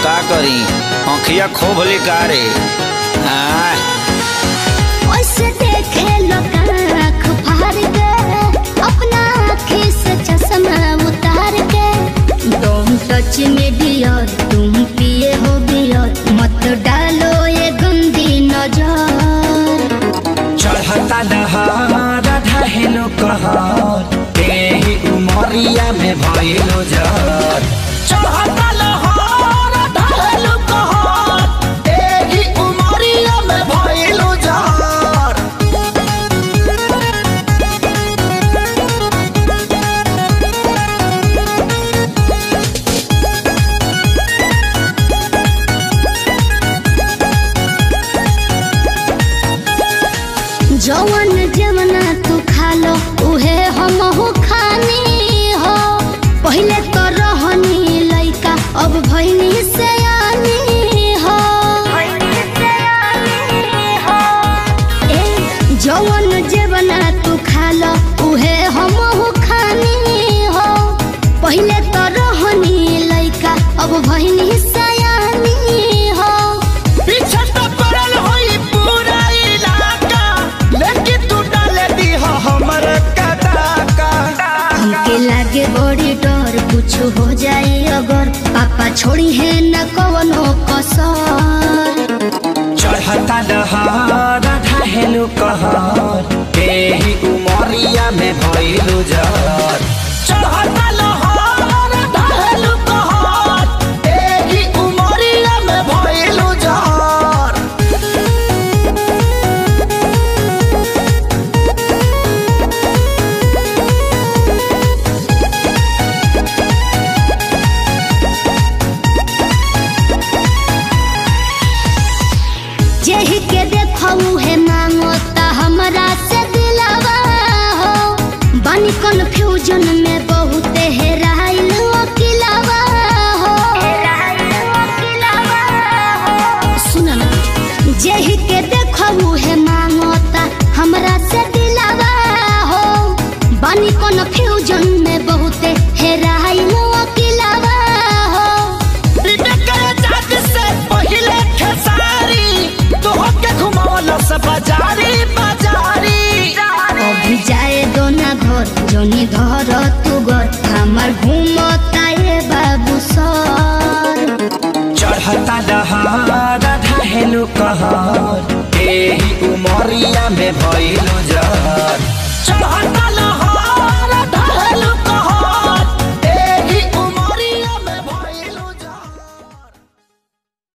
का करी आँखिया खोभली का रे। ओसे देखे लोग आँख फाड़ के अपना आँखी से चश्मा उतार के। तुम टच में डियर तुम पिए हो बियर मत डालो ये गंदी नजर। चढ़ता दहार ढहेलो कहर तेही उमरिया में भइलो जर। चढ़ता लहर ढहेलो कहर तेही उमरिया में भइलो जर। जवन जवना तू खा लो उहे हम हो खानी हो। पहले तो रहनी लइका अब भइनी सयानी हो। जवन जवना तू खा लो उहे हम हो खानी हो। पहले तो रहनी लइका अब भइनी सयानी हो। पीछे तो पड़ल होई पूरा इलाका लेकिन तू डाले दी हमर कदाका। हमके लागे बड़ी डर कुछ हो जाए अगर पापा छोड़ी है न कवनो कसर। चढ़ता दहार ढहेलो कहर तेही उमरिया में भइलो जर। चढ़ता लहर ढहेलो कहर तेही उमरिया में भइलो जर। जेहि के देखऊ है मांगोता हमरा से दिलावा हो। बानी कन्फ्यूजन में बहुत हेराइल अकिलावा हो। सुना ना जेहि के देखऊ है मांगोता हमरा से दिलावा हो। बानी कन्फ्यूजन में बहुत हेराइल अकिलावा हो। अभी जाए दो ना घर जोनी धर तू घर हमार घूमता ये बाबू सर। चढ़ता दहार ढहेलो कहर तेही उमरिया में भइलो जर।